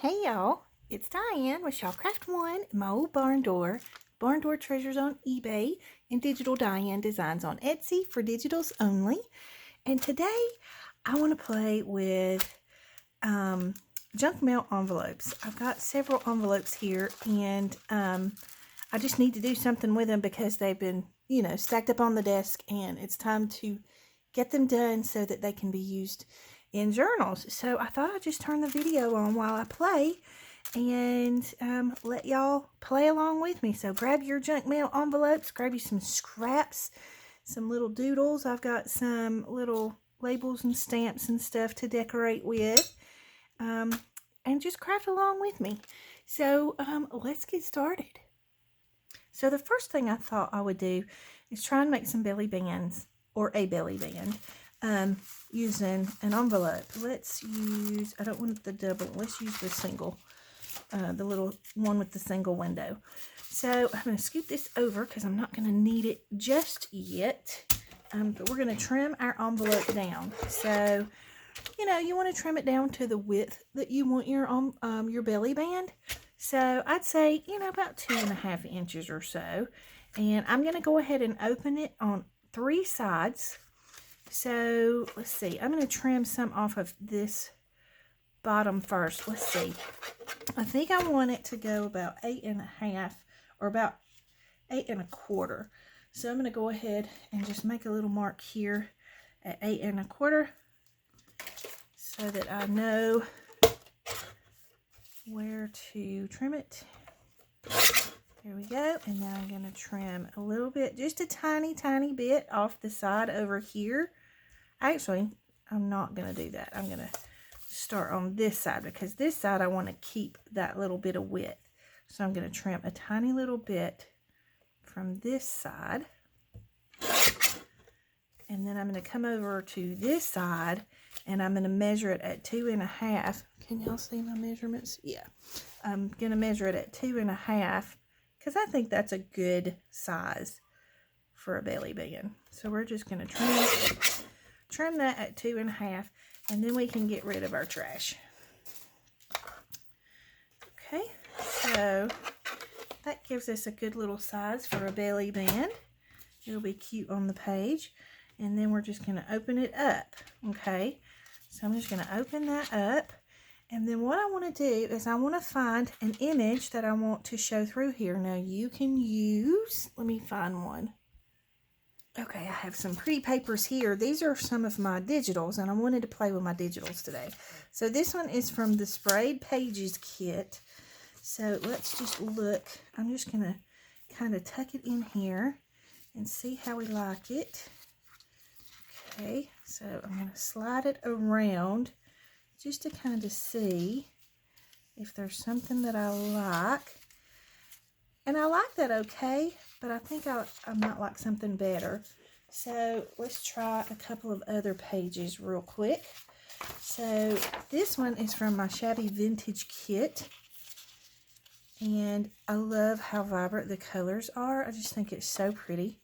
Hey y'all, it's Diane with Shawcraft One, my old barn door treasures on eBay, and Digital Diane Designs on Etsy for digitals only. And today I want to play with junk mail envelopes. I've got several envelopes here, and I just need to do something with them because they've been, stacked up on the desk, and it's time to get them done so that they can be used in journals. So I thought I'd just turn the video on while I play and let y'all play along with me. So grab your junk mail envelopes, grab you some scraps, some little doodles. I've got some little labels and stamps and stuff to decorate with, and just craft along with me. So let's get started. So the first thing I thought I would do is try and make some belly bands, or a belly band, using an envelope. Let's use, I don't want the double, let's use the single, the little one with the single window. So I'm going to scoot this over because I'm not going to need it just yet, but we're going to trim our envelope down. So, you want to trim it down to the width that you want your belly band. So I'd say, about 2.5 inches or so. And I'm going to go ahead and open it on 3 sides. So let's see, I'm going to trim some off of this bottom first. Let's see, I think I want it to go about 8.5 or about 8.25. So I'm going to go ahead and just make a little mark here at 8.25 so that I know where to trim it. There we go. And then I'm going to trim a little bit, just a tiny bit off the side over here. Actually, I'm not going to do that. I'm going to start on this side because this side I want to keep that little bit of width. So I'm going to trim a tiny little bit from this side. And then I'm going to come over to this side and I'm going to measure it at 2.5. Can y'all see my measurements? Yeah. I'm going to measure it at 2.5 because I think that's a good size for a belly band. So we're just going to trim that at 2.5, and then we can get rid of our trash. Okay, so that gives us a good little size for a belly band. It'll be cute on the page. And then we're just going to open it up. Okay, so I'm just going to open that up. And then what I want to do is I want to find an image that I want to show through here. Now you can use, let me find one. Okay, I have some pretty papers here. These are some of my digitals, and I wanted to play with my digitals today. So this one is from the Sprayed Pages kit. So let's just look. I'm just going to kind of tuck it in here and see how we like it. Okay, so I'm going to slide it around just to kind of see if there's something that I like. And I like that okay, but I think I might like something better. So let's try a couple of other pages real quick. So this one is from my Shabby Vintage kit. And I love how vibrant the colors are. I just think it's so pretty.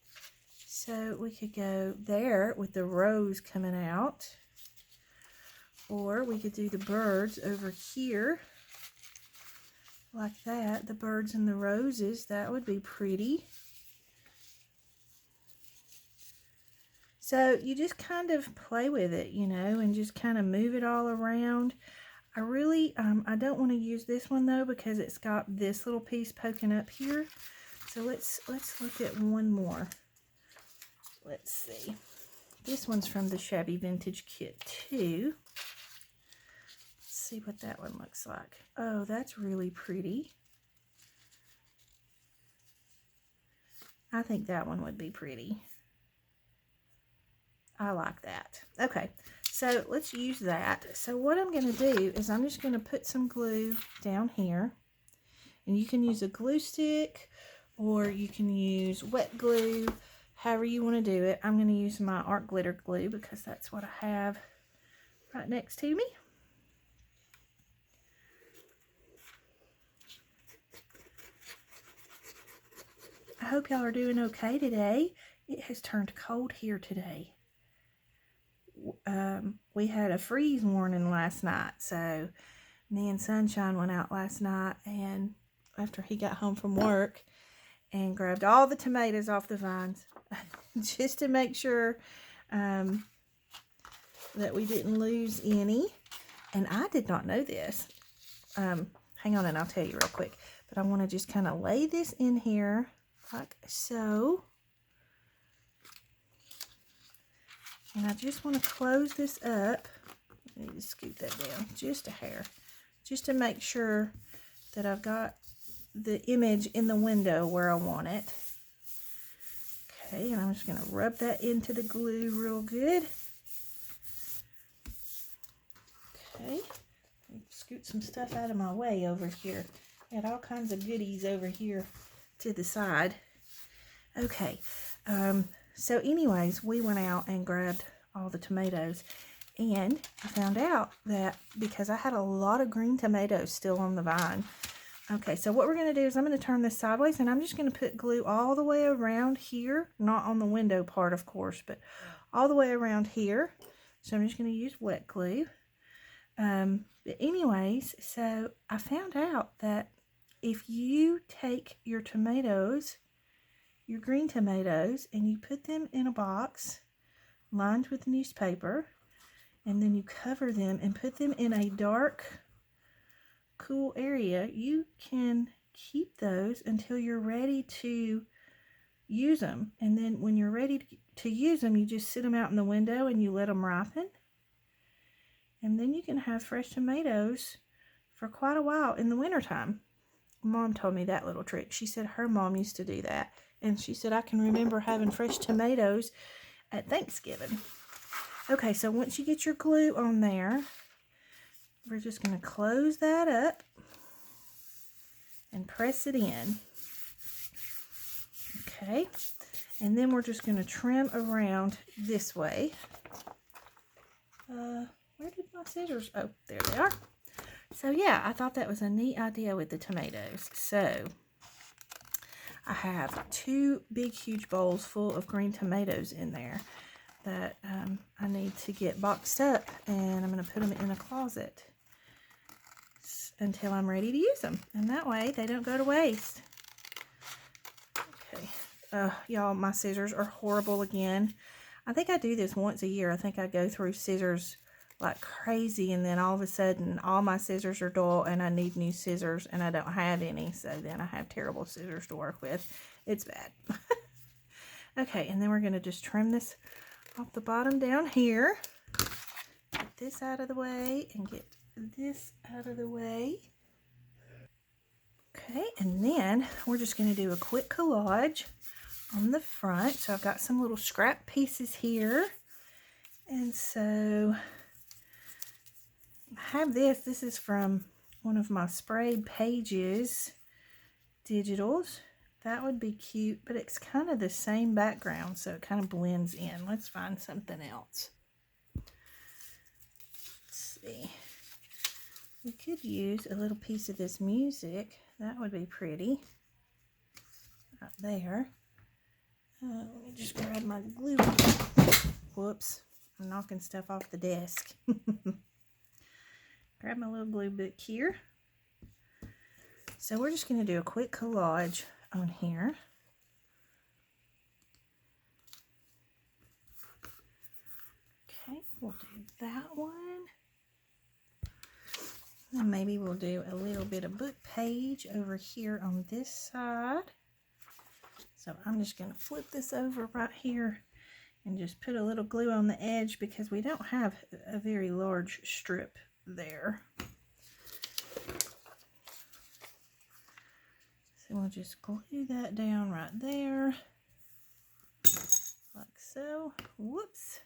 So we could go there with the rose coming out. Or we could do the birds over here. Like that, the birds and the roses, that would be pretty. So you just kind of play with it, and just kind of move it all around. I really, I don't want to use this one though because it's got this little piece poking up here. So let's look at one more. Let's see. This one's from the Shabby Vintage kit too. See what that one looks like. Oh, that's really pretty. I think that one would be pretty. I like that. Okay, so let's use that. So what I'm going to do is I'm just going to put some glue down here. And you can use a glue stick or you can use wet glue, however you want to do it. I'm going to use my art glitter glue because that's what I have right next to me. I hope y'all are doing okay today. It has turned cold here today. We had a freeze warning last night, so And then Sunshine went out last night, and after he got home from work, and grabbed all the tomatoes off the vines just to make sure that we didn't lose any. And I did not know this. Hang on and I'll tell you real quick. But I want to just kind of lay this in here like so. And I just want to close this up. I need to scoot that down just a hair. Just to make sure that I've got the image in the window where I want it. Okay, and I'm just going to rub that into the glue real good. Okay, scoot some stuff out of my way over here. Got all kinds of goodies over here to the side. Okay, so anyways, we went out and grabbed all the tomatoes, and I found out that because I had a lot of green tomatoes still on the vine. Okay, so what we're going to do is I'm going to turn this sideways, and I'm just going to put glue all the way around here, not on the window part, of course, but all the way around here. So I'm just going to use wet glue. But anyways, so I found out that if you take your tomatoes, your green tomatoes, and you put them in a box lined with newspaper, and then you cover them and put them in a dark, cool area, you can keep those until you're ready to use them. And then when you're ready to use them, you just sit them out in the window and you let them ripen. And then you can have fresh tomatoes for quite a while in the wintertime. Mom told me that little trick. She said her mom used to do that. And she said, I can remember having fresh tomatoes at Thanksgiving. Okay, so once you get your glue on there, we're just going to close that up and press it in. Okay, and then we're just going to trim around this way. Where did my scissors? Oh, there they are. So yeah, I thought that was a neat idea with the tomatoes. So I have 2 big, huge bowls full of green tomatoes in there that I need to get boxed up, and I'm going to put them in a closet until I'm ready to use them. And that way they don't go to waste. Okay. Y'all, my scissors are horrible again. I think I do this once a year. I think I go through scissors like crazy, and then all of a sudden all my scissors are dull and I need new scissors, and I don't have any, so then I have terrible scissors to work with. It's bad. Okay, and then we're going to just trim this off the bottom down here. Get this out of the way and get this out of the way. Okay, and then we're just going to do a quick collage on the front. So I've got some little scrap pieces here, and so I have this. This is from one of my sprayed pages digitals. That would be cute, but it's kind of the same background, so it kind of blends in. Let's find something else. Let's see. We could use a little piece of this music. That would be pretty. Right there. Let me just grab my glue. Whoops. I'm knocking stuff off the desk. Grab my little glue book here. So we're just going to do a quick collage on here. Okay, we'll do that one. And maybe we'll do a little bit of book page over here on this side. So I'm just going to flip this over right here and just put a little glue on the edge because we don't have a very large strip there. So we'll just glue that down right there, like so. Whoops.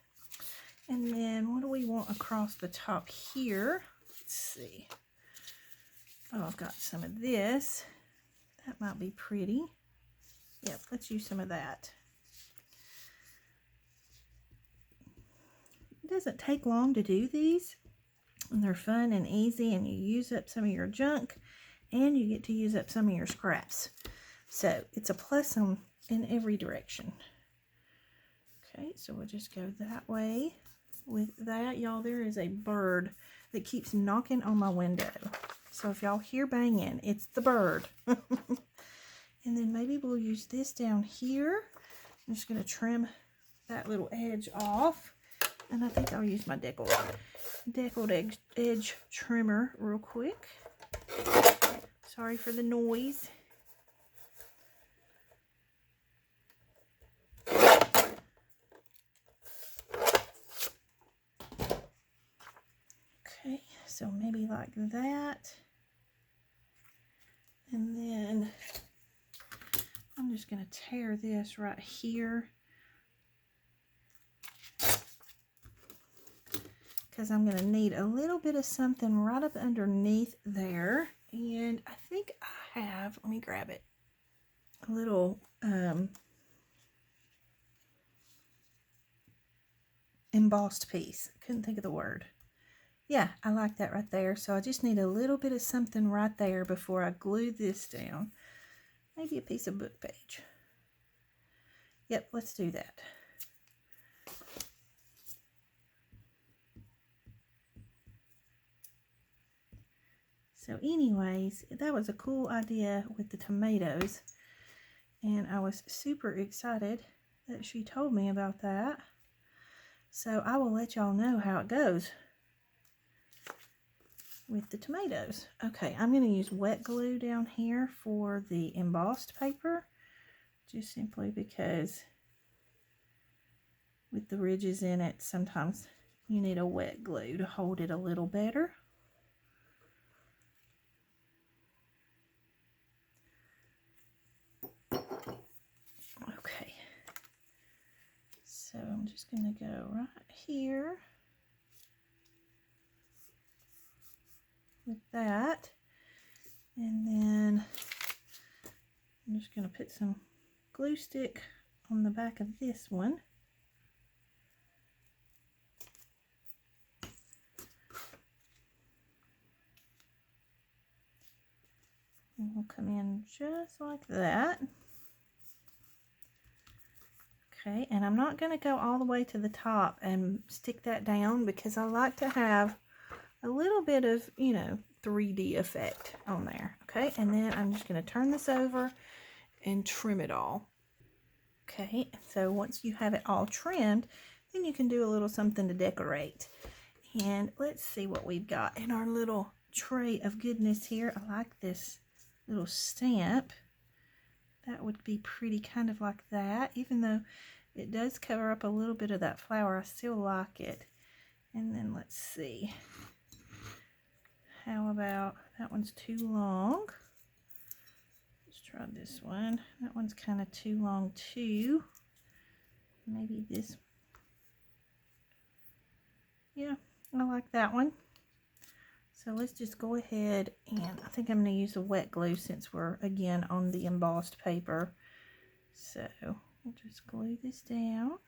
And then what do we want across the top here? Let's see. Oh, I've got some of this. That might be pretty. Yep, let's use some of that. It doesn't take long to do these, and they're fun and easy, and you use up some of your junk, and you get to use up some of your scraps. So it's a plus in every direction. Okay, so we'll just go that way with that. Y'all, there is a bird that keeps knocking on my window. So if y'all hear banging, it's the bird. And then maybe we'll use this down here. I'm just going to trim that little edge off. And I think I'll use my deckled edge trimmer real quick. Sorry for the noise. Okay, so maybe like that. And then I'm just going to tear this right here, because I'm going to need a little bit of something right up underneath there. And I think I have, let me grab it, a little embossed piece. Couldn't think of the word. Yeah, I like that right there. So I just need a little bit of something right there before I glue this down. Maybe a piece of book page. Yep, let's do that. So anyways, that was a cool idea with the tomatoes. And I was super excited that she told me about that. So I will let y'all know how it goes with the tomatoes. Okay, I'm going to use wet glue down here for the embossed paper, just simply because with the ridges in it, sometimes you need a wet glue to hold it a little better. Okay, so I'm just going to go right here with that, and then I'm just going to put some glue stick on the back of this one. And we'll come in just like that. Okay, and I'm not going to go all the way to the top and stick that down, because I like to have a little bit of, 3D effect on there. Okay, and then I'm just going to turn this over and trim it all. Okay, so once you have it all trimmed, then you can do a little something to decorate. And let's see what we've got in our little tray of goodness here. I like this little stamp. That would be pretty, kind of like that. Even though it does cover up a little bit of that flower, I still like it. And then let's see. How about, that one's too long. Let's try this one. That one's kind of too long too. Maybe this. Yeah, I like that one. So let's just go ahead, and I think I'm going to use a wet glue since we're again on the embossed paper. So we'll just glue this down.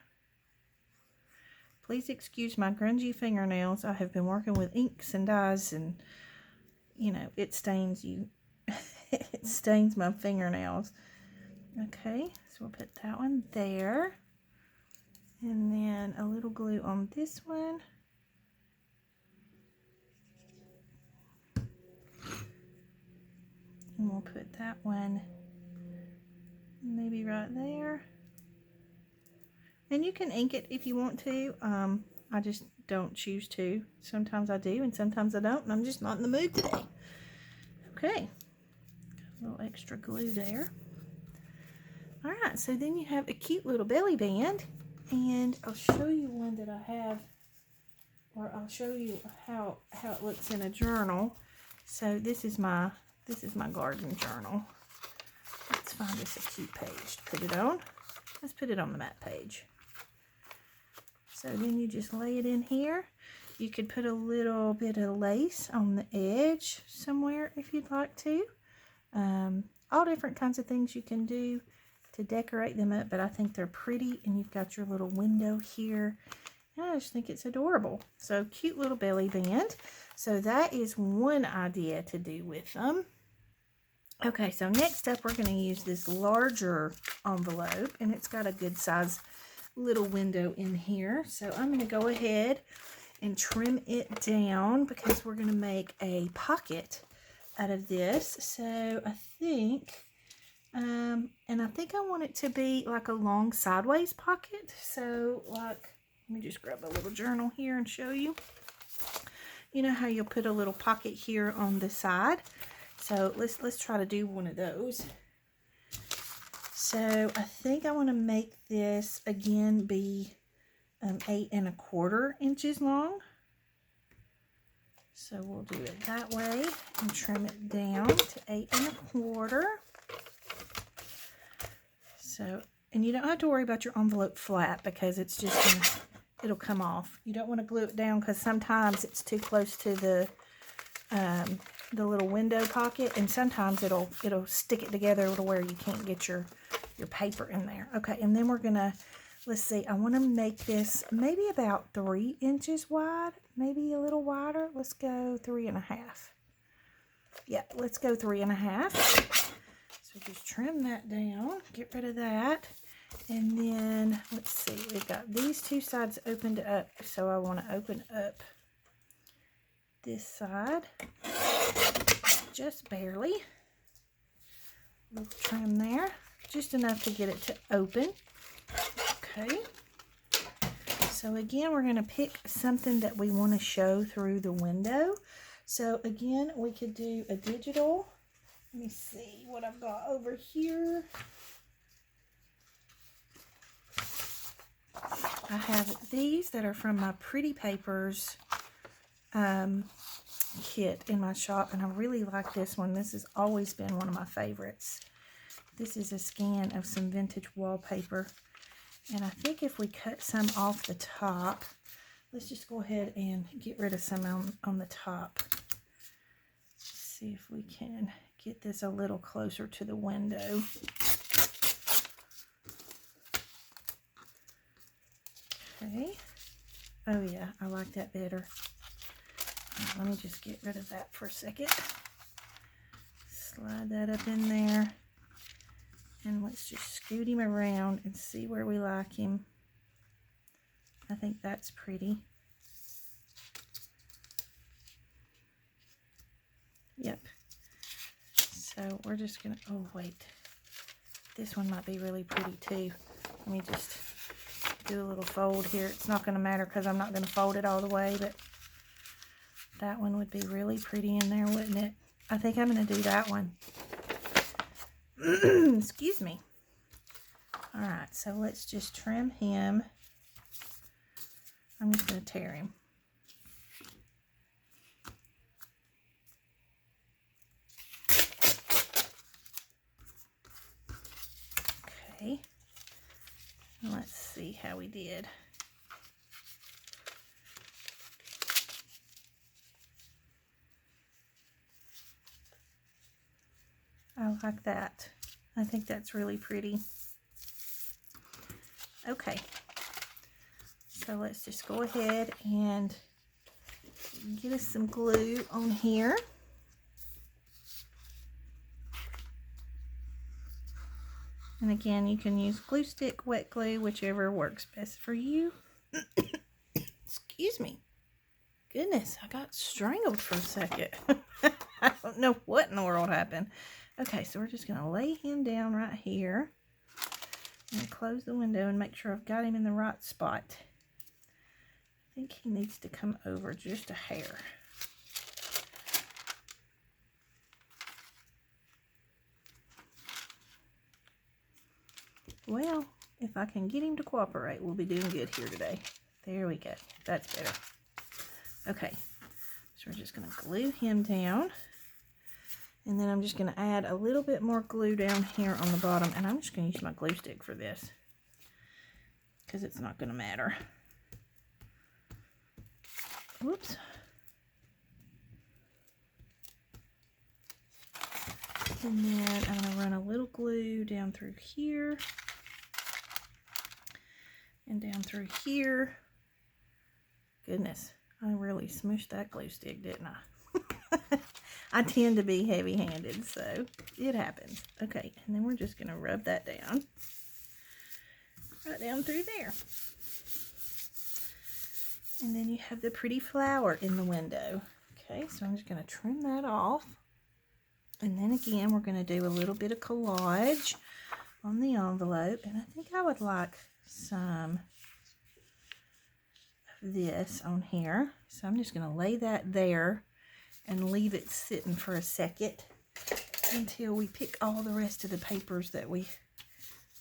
Please excuse my grungy fingernails. I have been working with inks and dyes, and it stains you. It stains my fingernails. Okay, so we'll put that one there. And then a little glue on this one. And we'll put that one maybe right there. And you can ink it if you want to. I just don't choose to. Sometimes I do and sometimes I don't, and I'm just not in the mood today. Okay, got a little extra glue there. All right, so then you have a cute little belly band, and I'll show you one that I have, or I'll show you how it looks in a journal. So this is my garden journal. Let's find us a cute page to put it on. Let's put it on the matte page. So then you just lay it in here. You could put a little bit of lace on the edge somewhere if you'd like to. All different kinds of things you can do to decorate them up, but I think they're pretty, and you've got your little window here. And I just think it's adorable. So cute little belly band. So that is one idea to do with them. Okay, so next up we're going to use this larger envelope, and it's got a good size little window in here. So I'm going to go ahead and trim it down because we're going to make a pocket out of this. So I think, and I think I want it to be like a long sideways pocket. So like, let me just grab a little journal here and show you. You know how you'll put a little pocket here on the side? So let's try to do one of those. So I think I want to make this again be 8 1/4 inches long. So we'll do it that way and trim it down to 8 1/4. So, and you don't have to worry about your envelope flat because it's just it'll come off. You don't want to glue it down because sometimes it's too close to the little window pocket, and sometimes it'll stick it together to where you can't get your paper in there. Okay, and then we're gonna, let's see, I want to make this maybe about 3 inches wide, maybe a little wider. Let's go 3 1/2. Yeah, let's go 3 1/2. So just trim that down, get rid of that. And then, let's see, we've got these two sides opened up, so I want to open up this side just barely. We'll trim there, just enough to get it to open. Okay. So again, we're going to pick something that we want to show through the window. So again, we could do a digital. Let me see what I've got over here. I have these that are from my Pretty Papers kit in my shop, and I really like this one. This has always been one of my favorites. This is a scan of some vintage wallpaper, and I think if we cut some off the top, let's just go ahead and get rid of some on the top. See if we can get this a little closer to the window. Okay. Oh yeah, I like that better. Let me just get rid of that for a second. Slide that up in there. And let's just scoot him around and see where we like him. I think that's pretty. Yep. So we're just gonna, oh wait. This one might be really pretty too. Let me just do a little fold here. It's not going to matter because I'm not going to fold it all the way, but that one would be really pretty in there, wouldn't it? I think I'm going to do that one. Excuse me. All right, so let's just trim him. I'm just going to tear him. Okay. Let's see how we did. I like that. I think that's really pretty. Okay. So let's just go ahead and get us some glue on here. And again, you can use glue stick, wet glue, whichever works best for you. Excuse me. Goodness, I got strangled for a second. I don't know what in the world happened. Okay, so we're just going to lay him down right here. And close the window and make sure I've got him in the right spot. I think he needs to come over just a hair. Well, if I can get him to cooperate, we'll be doing good here today. There we go. That's better. Okay, so we're just going to glue him down. And then I'm just going to add a little bit more glue down here on the bottom. And I'm just going to use my glue stick for this, because it's not going to matter. Whoops. And then I'm going to run a little glue down through here. And down through here. Goodness, I really smushed that glue stick, didn't I? I tend to be heavy-handed, so it happens. Okay, and then we're just going to rub that down. Right down through there. And then you have the pretty flower in the window. Okay, so I'm just going to trim that off. And then again, we're going to do a little bit of collage on the envelope. And I think I would like some of this on here. So I'm just going to lay that there and leave it sitting for a second until we pick all the rest of the papers that we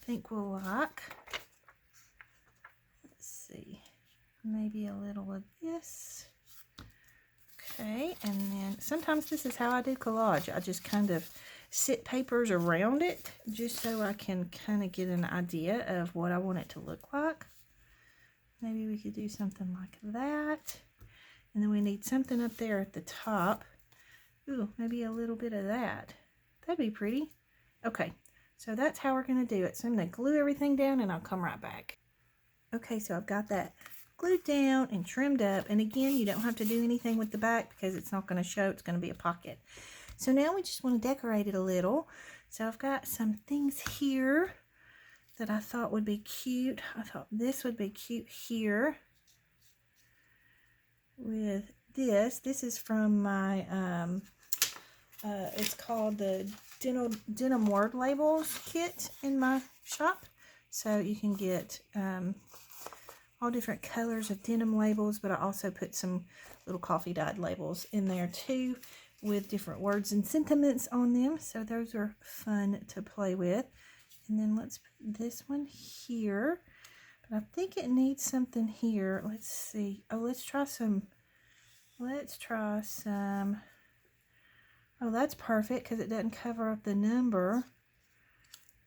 think we'll like. Let's see, maybe a little of this. Okay, and then sometimes this is how I do collage. I just kind of sit papers around it just so I can kind of get an idea of what I want it to look like. Maybe we could do something like that. And then we need something up there at the top. Ooh, maybe a little bit of that. That'd be pretty. Okay, so that's how we're going to do it. So I'm going to glue everything down and I'll come right back. Okay, so I've got that glued down and trimmed up. And again, you don't have to do anything with the back because it's not going to show. It's going to be a pocket. So now we just want to decorate it a little. So I've got some things here that I thought would be cute. I thought this would be cute here with this. This is from my, it's called the Denim Word Labels kit in my shop. So you can get all different colors of denim labels, but I also put some little coffee dyed labels in there too with different words and sentiments on them. So those are fun to play with. And then let's put this one here. But I think it needs something here. Let's see. Oh, let's try some. Oh, that's perfect because it doesn't cover up the number.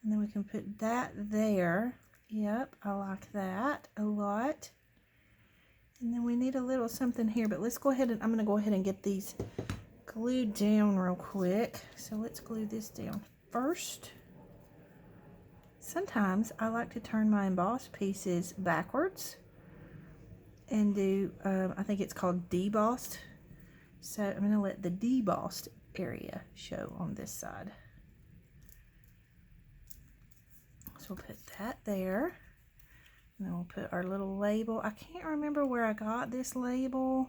And then we can put that there. Yep, I like that a lot. And then we need a little something here, but let's go ahead and I'm going to go ahead and get these glued down real quick. So let's glue this down first. Sometimes I like to turn my embossed pieces backwards and do, I think it's called debossed. So I'm going to let the debossed area show on this side. So we'll put that there. And then we'll put our little label. I can't remember where I got this label.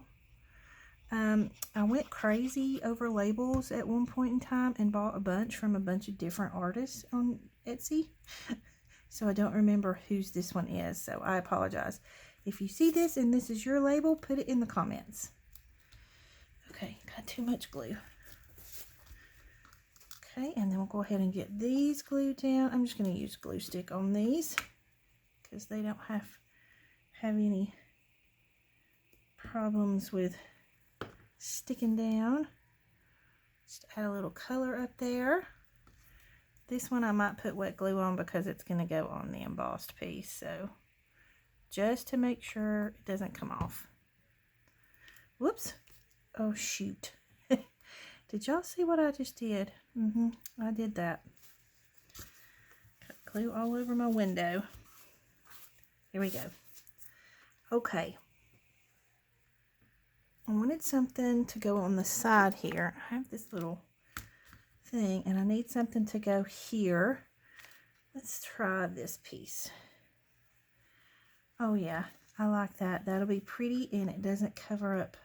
I went crazy over labels at one point in time and bought a bunch from a bunch of different artists on Etsy. So I don't remember whose this one is, so I apologize. If you see this and this is your label, put it in the comments. Okay, got too much glue. Okay, and then we'll go ahead and get these glued down. I'm just going to use glue stick on these because they don't have any problems with sticking down. Just add a little color up there. This one I might put wet glue on because it's going to go on the embossed piece. So just to make sure it doesn't come off. Whoops. Oh, shoot. Did y'all see what I just did? I did that. Got glue all over my window. Here we go. Okay. I wanted something to go on the side here. I have this little thing and I need something to go here. Let's try this piece. Oh yeah, I like that. That'll be pretty and it doesn't cover up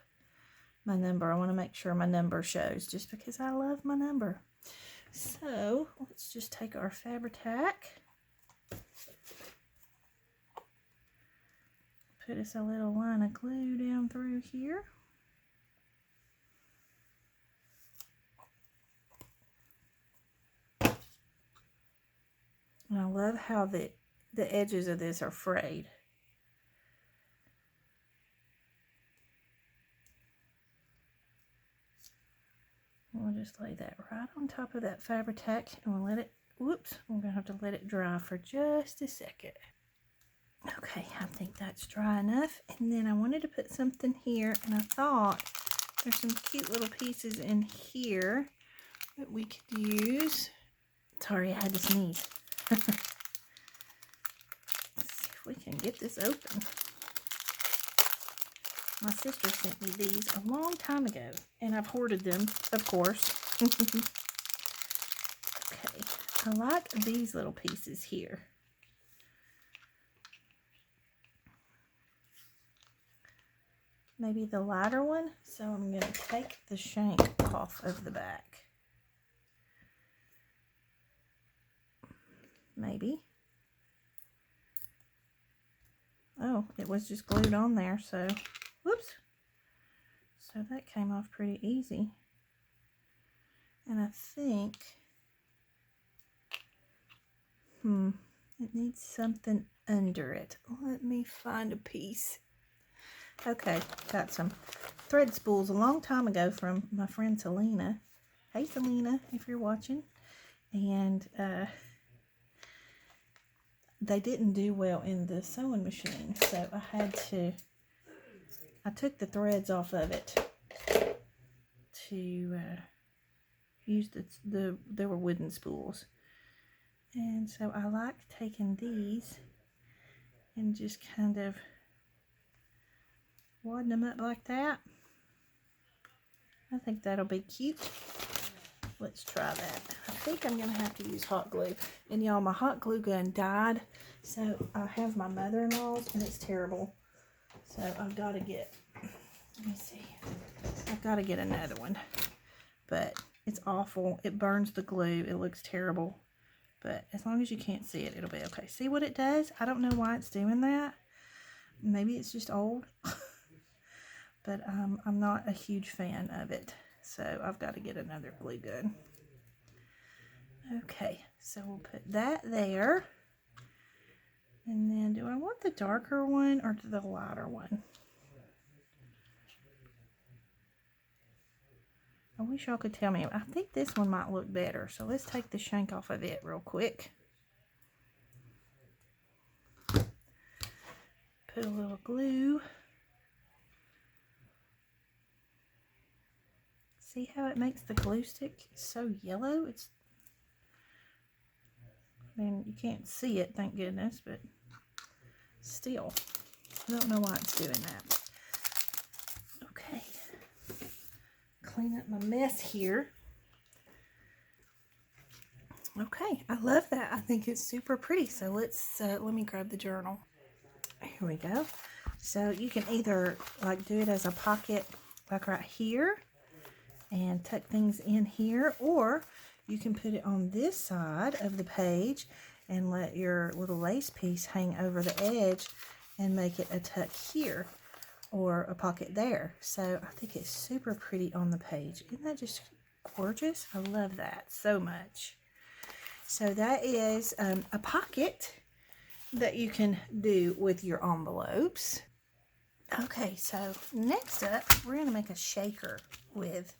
my number. I want to make sure my number shows just because I love my number. So let's just take our Fabri-Tac. Put us a little line of glue down through here. And I love how the edges of this are frayed. We'll just lay that right on top of that Fabri-Tac and we'll let it, whoops, we're going to have to let it dry for just a second. Okay, I think that's dry enough. And then I wanted to put something here and I thought there's some cute little pieces in here that we could use. Sorry, I had to sneeze. Let's see if we can get this open. My sister sent me these a long time ago, and I've hoarded them, of course. Okay, I like these little pieces here. . maybe the lighter one. So I'm going to take the shank off of the back. Maybe. Oh, it was just glued on there, so whoops. So that came off pretty easy. And I think it needs something under it. Let me find a piece. Okay, got some thread spools a long time ago from my friend Selena. Hey Selena, if you're watching. And they didn't do well in the sewing machine, so I took the threads off of it to use there were wooden spools. And so I like taking these and just kind of wadding them up like that. I think that'll be cute. Let's try that. I think I'm going to have to use hot glue. And y'all, my hot glue gun died. So I have my mother-in-law's and it's terrible. So I've got to get, let me see. I've got to get another one. But it's awful. It burns the glue. It looks terrible. But as long as you can't see it, it'll be okay. See what it does? I don't know why it's doing that. Maybe it's just old. But I'm not a huge fan of it. So I've got to get another glue gun. Okay, so we'll put that there. And then do I want the darker one or the lighter one? I wish y'all could tell me. I think this one might look better. So let's take the shank off of it real quick. Put a little glue. See how it makes the glue stick so yellow? I mean, you can't see it, thank goodness, but still, I don't know why it's doing that. Okay, clean up my mess here. Okay, I love that. I think it's super pretty. So let me grab the journal. Here we go. So you can either like do it as a pocket, like right here, and tuck things in here, or you can put it on this side of the page and let your little lace piece hang over the edge and make it a tuck here or a pocket there. So I think it's super pretty on the page. Isn't that just gorgeous? I love that so much. So that is a pocket that you can do with your envelopes. Okay, so next up, we're going to make a shaker with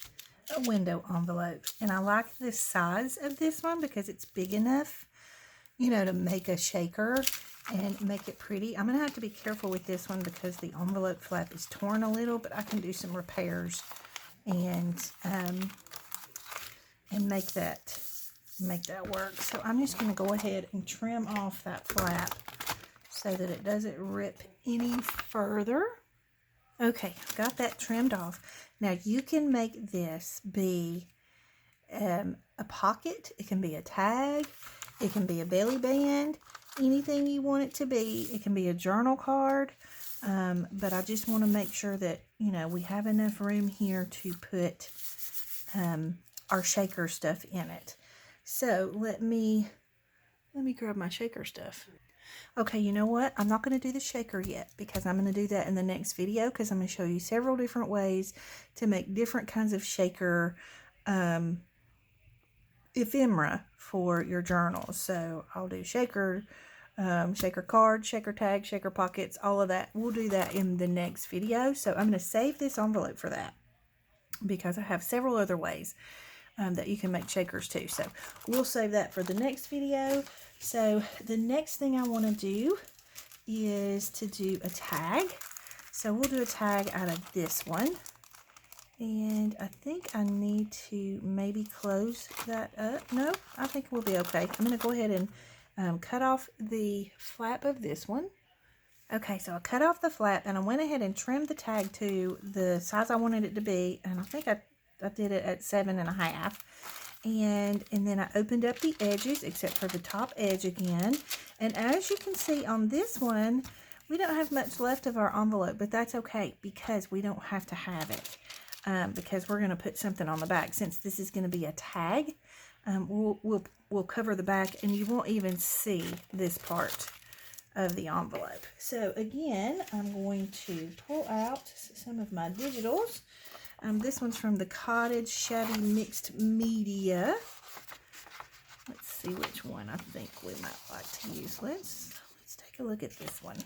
a window envelope. And I like the size of this one because it's big enough, you know, to make a shaker and make it pretty. I'm going to have to be careful with this one because the envelope flap is torn a little, but I can do some repairs and make that work. So I'm just going to go ahead and trim off that flap so that it doesn't rip any further. Okay, got that trimmed off. Now you can make this be a pocket. It can be a tag. It can be a belly band. Anything you want it to be. It can be a journal card. But I just want to make sure that, you know, we have enough room here to put our shaker stuff in it. So let me grab my shaker stuff. Okay, you know what? I'm not going to do the shaker yet because I'm going to do that in the next video because I'm going to show you several different ways to make different kinds of shaker ephemera for your journals. So I'll do shaker card, shaker tag, shaker pockets, all of that. We'll do that in the next video. So I'm going to save this envelope for that because I have several other ways that you can make shakers too. So we'll save that for the next video. So the next thing I want to do is to do a tag. So we'll do a tag out of this one. And I think I need to maybe close that up. No, I think we'll be okay. I'm going to go ahead and cut off the flap of this one. Okay, so I cut off the flap and I went ahead and trimmed the tag to the size I wanted it to be. And I think I did it at 7.5. And then I opened up the edges except for the top edge again. And as you can see on this one, We don't have much left of our envelope, but that's okay because we don't have to have it. Because we're going to put something on the back. Since this is going to be a tag, we'll cover the back and you won't even see this part of the envelope. So again, I'm going to pull out some of my digitals. This one's from the Collage Shabby Mixed Media. Let's see which one I think we might like to use. Let's take a look at this one.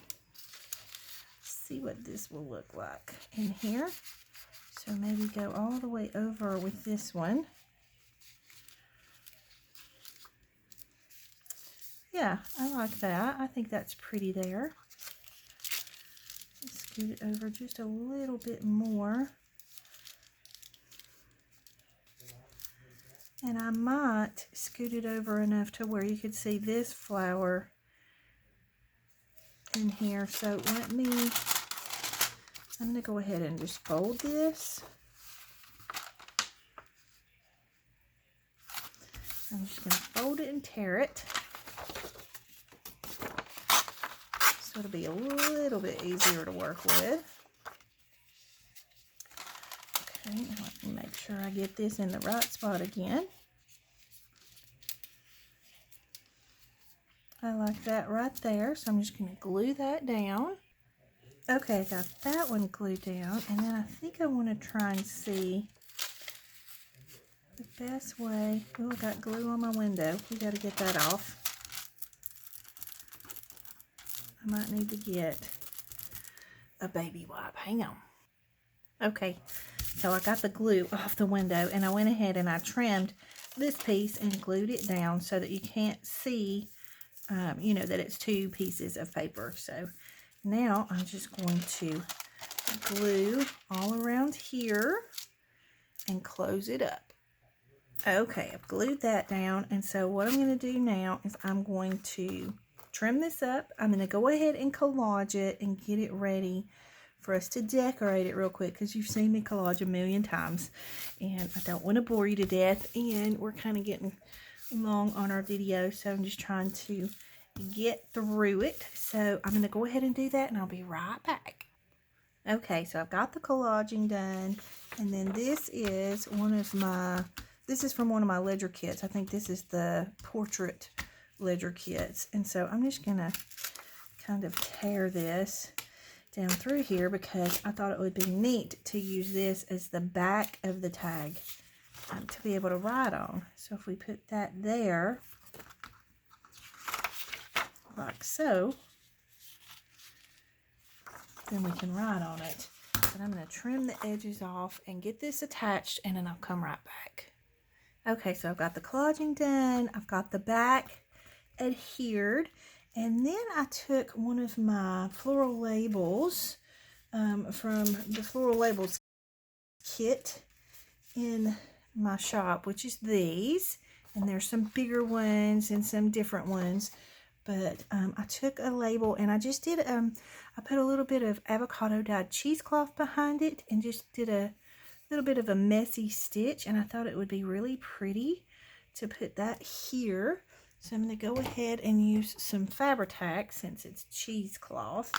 See what this will look like in here. So maybe go all the way over with this one. Yeah, I like that. I think that's pretty there. Let's scoot it over just a little bit more. And I might scoot it over enough to where you could see this flower in here. So I'm going to go ahead and just fold this. I'm just going to fold it and tear it. So it'll be a little bit easier to work with. Okay, now let me make sure I get this in the right spot again. I like that right there, so I'm just going to glue that down. Okay, I got that one glued down, and then I think I want to try and see the best way. Oh, I got glue on my window. We got to get that off. I might need to get a baby wipe. Hang on. Okay, so I got the glue off the window, and I went ahead and I trimmed this piece and glued it down so that you can't see, you know, that it's two pieces of paper. So now I'm just going to glue all around here and close it up. Okay, I've glued that down, and so what I'm going to do now is I'm going to trim this up. I'm going to go ahead and collage it and get it ready for us to decorate it real quick, because you've seen me collage a million times and I don't want to bore you to death, and we're kind of getting long on our video, so I'm just trying to get through it. So I'm going to go ahead and do that and I'll be right back. Okay, so I've got the collaging done, and then this is from one of my ledger kits. I think this is the portrait ledger kits, and so I'm just going to kind of tear this down through here because I thought it would be neat to use this as the back of the tag to be able to write on. So if we put that there, like so, then we can write on it. But I'm going to trim the edges off and get this attached, and then I'll come right back. Okay, so I've got the collaging done. I've got the back adhered. And then I took one of my floral labels from the Floral Labels kit in my shop, which is these. And there's some bigger ones and some different ones. But I took a label and I just did, I put a little bit of avocado dyed cheesecloth behind it and just did a little bit of a messy stitch. And I thought it would be really pretty to put that here. So I'm going to go ahead and use some Fabri-Tac since it's cheesecloth.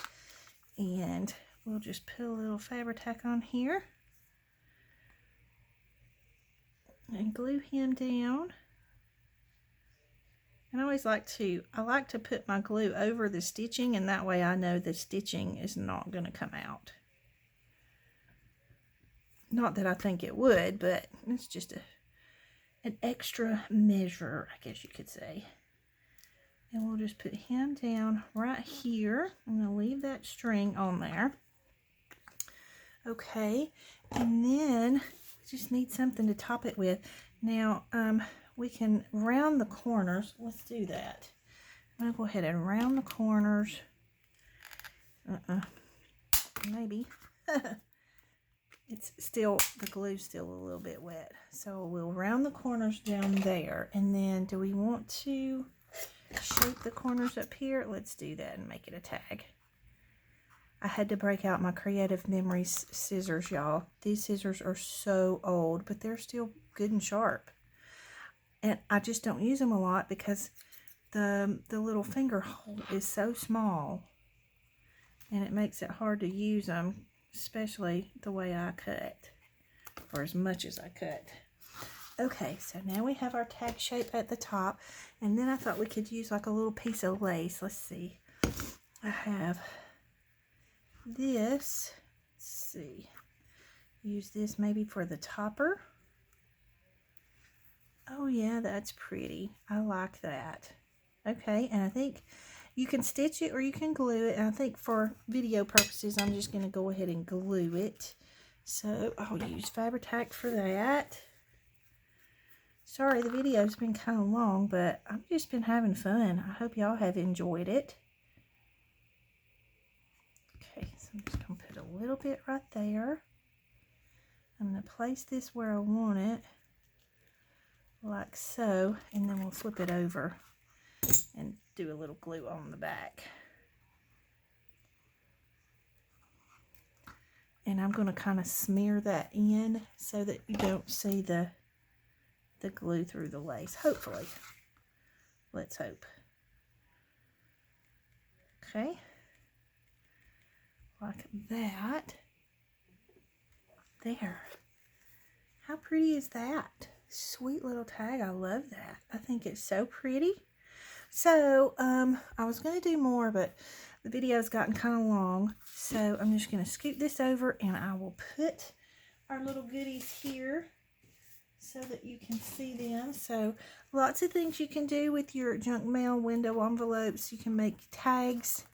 And we'll just put a little Fabri-Tac on here. And glue him down. And I like to put my glue over the stitching, and that way I know the stitching is not going to come out. Not that I think it would, but it's just an extra measure, I guess you could say. And we'll just put him down right here. I'm going to leave that string on there. Okay, and then we just need something to top it with. Now, we can round the corners. Let's do that. I'm going to go ahead and round the corners. Maybe. It's still, the glue's still a little bit wet. So we'll round the corners down there. And then do we want to shape the corners up here? Let's do that and make it a tag. I had to break out my Creative Memories scissors, y'all. These scissors are so old, but they're still good and sharp. And I just don't use them a lot because the little finger hole is so small. and it makes it hard to use them, especially the way I cut, or as much as I cut. Okay, so now we have our tag shape at the top, and then I thought we could use like a little piece of lace. Let's see. I have this. Let's see. Use this maybe for the topper. Oh yeah, that's pretty. I like that. Okay, and I think you can stitch it or you can glue it. And I think for video purposes, I'm just going to go ahead and glue it. So I'll use Fabri-Tac for that. Sorry, the video's been kind of long, but I've just been having fun. I hope y'all have enjoyed it. Okay, so I'm just going to put a little bit right there. I'm going to place this where I want it, like so, and then we'll flip it over and do a little glue on the back. And I'm going to kind of smear that in so that you don't see the glue through the lace, hopefully. Let's hope. Okay. Like that. There. How pretty is that? Sweet little tag. I love that. I think it's so pretty. So, I was going to do more, but the video's gotten kind of long. So, I'm just going to scoot this over and I will put our little goodies here so that you can see them. So, lots of things you can do with your junk mail window envelopes. You can make tags,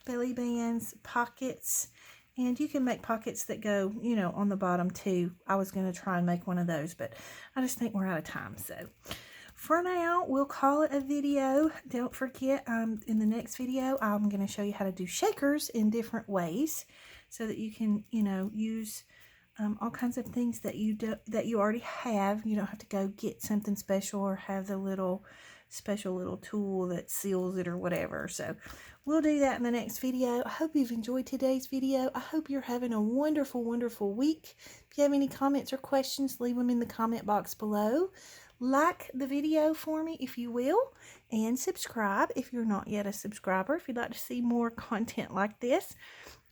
belly bands, pockets, and you can make pockets that go, you know, on the bottom too. I was going to try and make one of those, but I just think we're out of time. So, for now, we'll call it a video. Don't forget, in the next video, I'm going to show you how to do shakers in different ways so that you can, you know, use all kinds of things that you already have. You don't have to go get something special or have the little special little tool that seals it or whatever. So we'll do that in the next video. I hope you've enjoyed today's video. I hope you're having a wonderful, wonderful week. If you have any comments or questions, leave them in the comment box below. Like the video for me if you will, and subscribe if you're not yet a subscriber, if you'd like to see more content like this.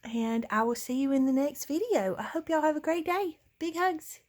And I will see you in the next video. I hope y'all have a great day. Big hugs.